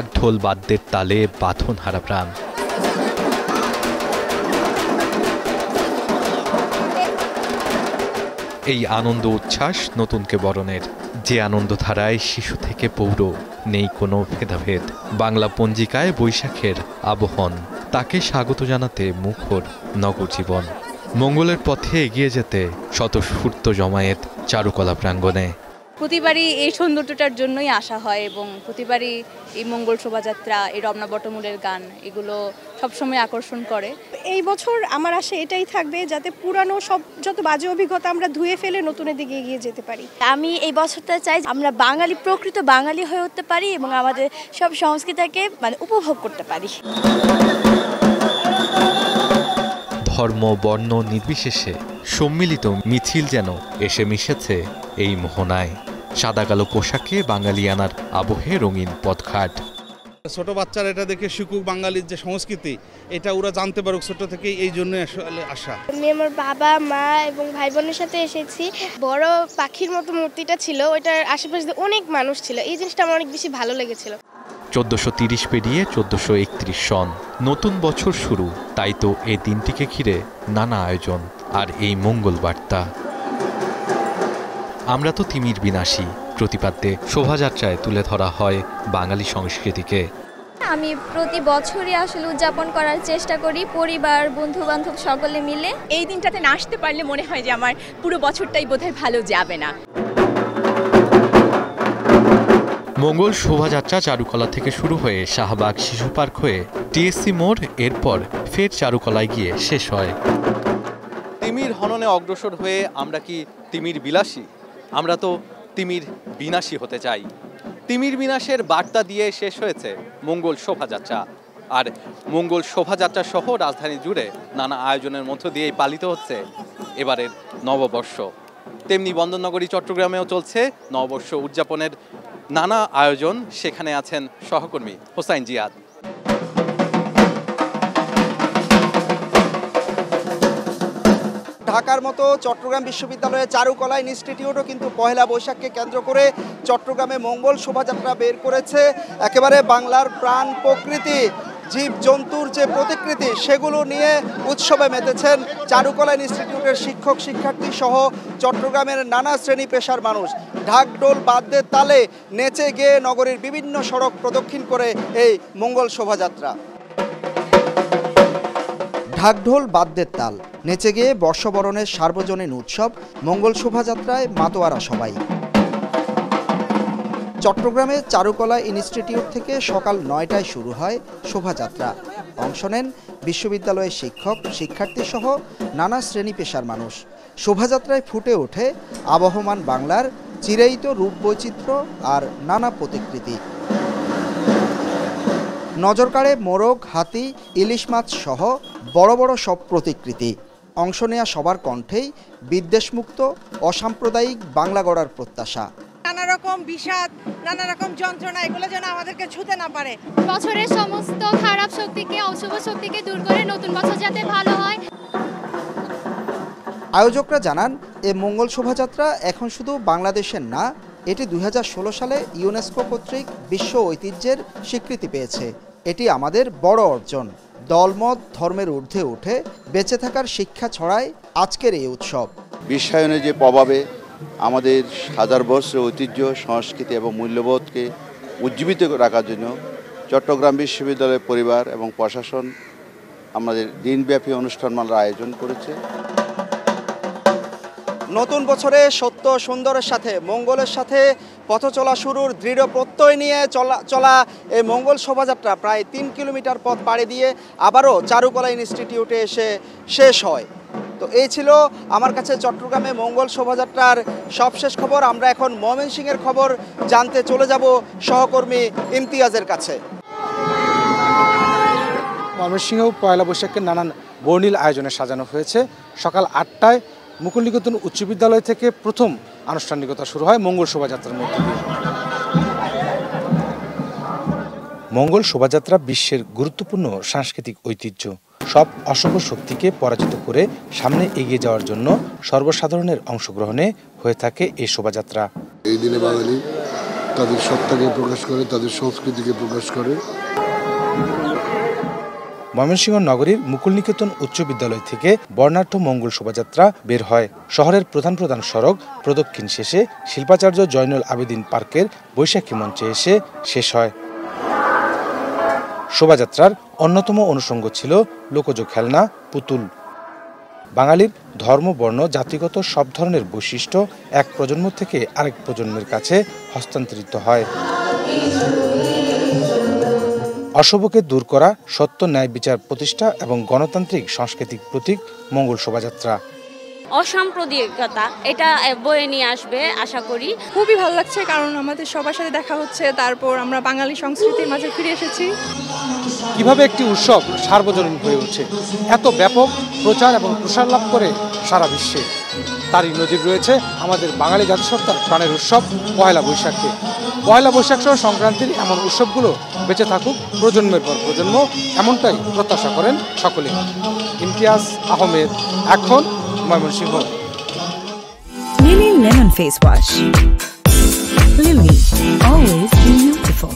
ঢাক ঢোল বাদ্যের তালে বাঁধন হারা প্রাণ। এই আনন্দ উচ্ছ্বাস নতুনকে বরণের, যে আনন্দধারায় শিশু থেকে পৌর নেই কোনো ভেদাভেদ। বাংলা পঞ্জিকায় বৈশাখের আবহন, তাকে স্বাগত জানাতে মুখর নগর জীবন। মঙ্গলের পথে এগিয়ে যেতে স্বতঃস্ফূর্ত জমায়েত চারুকলা প্রাঙ্গণে। প্রতিবারই এই সৌন্দর্যটার জন্যই আসা হয় এবং প্রতিবারই এই মঙ্গল শোভাযাত্রা, এই রমনা বটমূলের গান, এগুলো সবসময় আকর্ষণ করে। এই বছর আমার আশা এটাই থাকবে, যাতে পুরানো সব যত বাজে অভিজ্ঞতা আমরা ধুয়ে ফেলে নতুনের দিকে এগিয়ে যেতে পারি। আমি এই বছরটা চাই আমরা বাঙালি, প্রকৃত বাঙালি হয়ে উঠতে পারি এবং আমাদের সব সংস্কৃতিকে উপভোগ করতে পারি। ধর্ম বর্ণ নির্বিশেষে সম্মিলিত মিছিল যেন এসে মিশেছে এই মোহনায়। সাদা কালো পোশাকে বাঙালিয়ানার আবহে রঙিন পথঘাট। ছোট বাচ্চারা এটা দেখে শিখুক বাঙালির যে সংস্কৃতি, এটা ওরা জানতে পারুক ছোট থেকেই, এই জন্য আসলে আসা। আমি আমার বাবা মা এবং ভাই বোনের সাথে এসেছি। বড় পাখির মতো মূর্তিটা ছিল, ওইটার আশেপাশে অনেক মানুষ ছিল, এই জিনিসটা আমার অনেক বেশি ভালো লেগেছিল। 1430 পেরিয়ে 1431 সন, নতুন বছর শুরু, তাই তো এই দিনটিকে ঘিরে নানা আয়োজন আর এই মঙ্গল বার্তা। আমরা তো তিমির বিনাশী প্রতিপাদ্যে শোভাযাত্রায় তুলে ধরা হয় বাঙালি সংস্কৃতিকে। আমি প্রতি বছরই আসলে উদযাপন করার চেষ্টা করি, পরিবার বন্ধু বান্ধব সকলে মিলে। এই দিনটাতে না আসতে পারলে মনে হয় যে আমার পুরো বছরটাই বোধহয় ভালো যাবে না। মঙ্গল শোভাযাত্রা চারুকলা থেকে শুরু হয়ে শাহবাগ শিশু পার্ক হয়ে টিএসসি মোড়, এরপর ফের চারুকলায় গিয়ে শেষ হয়। তিমির হননে অগ্রসর হয়ে আমরা কি তিমির বিলাসী? আমরা তো তিমির বিনাশী হতে চাই। তিমির বিনাশের বার্তা দিয়ে শেষ হয়েছে মঙ্গল শোভাযাত্রা। আর মঙ্গল শোভাযাত্রা সহ রাজধানী জুড়ে নানা আয়োজনের মধ্য দিয়েই পালিত হচ্ছে এবারের নববর্ষ। তেমনি বন্দরনগরী চট্টগ্রামেও চলছে নববর্ষ উদযাপনের নানা আয়োজন। সেখানে আছেন সহকর্মী হোসাইন জিয়াদ। ঢাকার মতো চট্টগ্রাম বিশ্ববিদ্যালয়ের চারুকলা ইনস্টিটিউটও কিন্তু পহেলা বৈশাখকে কেন্দ্র করে চট্টগ্রামে মঙ্গল শোভাযাত্রা বের করেছে। একেবারে বাংলার প্রাণ প্রকৃতি, জীবজন্তুর যে প্রতিকৃতি, সেগুলো নিয়ে উৎসবে মেতেছেন চারুকলা ইনস্টিটিউটের শিক্ষক শিক্ষার্থী সহ চট্টগ্রামের নানা শ্রেণী পেশার মানুষ। ঢাকঢোল বাদ্যের তালে নেচে গেয়ে নগরীর বিভিন্ন সড়ক প্রদক্ষিণ করে এই মঙ্গল শোভাযাত্রা। ঢাকঢোল বাদ্যের তাল, নেচে গিয়ে বর্ষবরণের সার্বজনীন উৎসব মঙ্গল শোভাযাত্রায় মাতোয়ারা সবাই। চট্টগ্রামে চারুকলা ইনস্টিটিউট থেকে সকাল 9টায় শুরু হয় শোভাযাত্রা। অংশ নেন বিশ্ববিদ্যালয়ের শিক্ষক শিক্ষার্থী সহ নানা শ্রেণী পেশার মানুষ। শোভাযাত্রায় ফুটে ওঠে আবহমান বাংলার চিরায়িত রূপবৈচিত্র্য আর নানা প্রতিকৃতি। নজর কাড়ে মোরগ, হাতি, ইলিশ মাছ সহ বড় বড় সব প্রতিকৃতি। অংশ নেয়া সবার কণ্ঠেই বিদ্বেষমুক্ত অসাম্প্রদায়িক বাংলা গড়ার প্রত্যাশা। নানা রকম বিষাদ, নানা রকম যন্ত্রণা, এগুলো যেন আমাদেরকে ছুঁতে না পারে। বছরের সমস্ত খারাপ শক্তিকে, অশুভ শক্তিকে দূর করে নতুন বছর যাতে ভালো হয়। আয়োজকরা জানান, এ মঙ্গল শোভাযাত্রা এখন শুধু বাংলাদেশের না, এটি 2016 সালে ইউনেস্কো কর্তৃক বিশ্ব ঐতিহ্যের স্বীকৃতি পেয়েছে। এটি আমাদের বড় অর্জন। দলমত ধর্মের ঊর্ধ্বে উঠে বেঁচে থাকার শিক্ষা ছড়ায় আজকের এই উৎসব। বিশ্বায়নের যে প্রভাবে আমাদের হাজার বছরের ঐতিহ্য, সংস্কৃতি এবং মূল্যবোধকে উজ্জীবিত রাখার জন্য চট্টগ্রাম বিশ্ববিদ্যালয়ের পরিবার এবং প্রশাসন আমাদের দিনব্যাপী অনুষ্ঠানমালার আয়োজন করেছে। নতুন বছরে সত্য সুন্দরের সাথে মঙ্গলের সাথে পথ চলা শুরুর দৃঢ় প্রত্যয় নিয়ে চলা এই মঙ্গল শোভাযাত্রা প্রায় 3 কিলোমিটার পথ পাড়ি দিয়ে আবারও চারুকলা ইনস্টিটিউটে এসে শেষ হয়। তো এই ছিল আমার কাছে চট্টগ্রামে মঙ্গল শোভাযাত্রার সবশেষ খবর। আমরা এখন ময়মনসিংহের খবর জানতে চলে যাব সহকর্মী ইমতিয়াজের কাছে। ময়মনসিংহেও পয়লা বৈশাখের নানান বর্ণিল আয়োজনে সাজানো হয়েছে। সকাল 8টায় মুকুল নিকেতন উচ্চ বিদ্যালয় থেকে প্রথম আনুষ্ঠানিকতা শুরু হয় মঙ্গল শোভাযাত্রার মধ্যে দিয়ে। মঙ্গল শোভাযাত্রা বিশ্বের গুরুত্বপূর্ণ সাংস্কৃতিক ঐতিহ্য। সব অশুভ শক্তিকে পরাজিত করে সামনে এগিয়ে যাওয়ার জন্য সর্বসাধারণের অংশগ্রহণে হয়ে থাকে এই শোভাযাত্রা। এই দিনে বাঙালি তাদের সত্তাকে প্রকাশ করে, তাদের সংস্কৃতিকে প্রকাশ করে। ময়মনসিংহ নগরীর মুকুলনিকেতন উচ্চ বিদ্যালয় থেকে বর্ণাঢ্য মঙ্গল শোভাযাত্রা বের হয়। শহরের প্রধান প্রধান সড়ক প্রদক্ষিণ শেষে শিল্পাচার্য জয়নুল আবেদিন পার্কের বৈশাখী মঞ্চে এসে শেষ হয়। শোভাযাত্রার অন্যতম অনুষঙ্গ ছিল লোকজ খেলনা পুতুল। বাঙালির ধর্ম, বর্ণ, জাতিগত সব ধরনের বৈশিষ্ট্য এক প্রজন্ম থেকে আরেক প্রজন্মের কাছে হস্তান্তরিত হয়। অশুভকে দূর করা, সত্য, ন্যায়, বিচার প্রতিষ্ঠা এবং গণতান্ত্রিক সাংস্কৃতিক প্রতীক মঙ্গল শোভাযাত্রা। অসাম্প্রদায়িকতা এটা বয়ে নিয়ে আসবে আশা করি। খুবই ভালো লাগছে, কারণ আমাদের সবার সাথে দেখা হচ্ছে, তারপর আমরা বাঙালি সংস্কৃতির মাঝে ফিরে এসেছি। কিভাবে একটি উৎসব সার্বজনীন হয়ে ওঠে, এত ব্যাপক প্রচার এবং প্রসার লাভ করে সারা বিশ্বে, তারই নজির রয়েছে আমাদের বাঙালি জাতিসত্তার প্রাণের উৎসব পয়লা বৈশাখে। পয়লা বৈশাখ সহ সংক্রান্তির এমন উৎসবগুলো বেঁচে থাকুক প্রজন্মের পর প্রজন্ম, এমনটাই প্রত্যাশা করেন সকলে। ইমতিয়াজ আহমেদ, এখন Mymensingh. Lily Lemon Face Wash. Lily, always beautiful.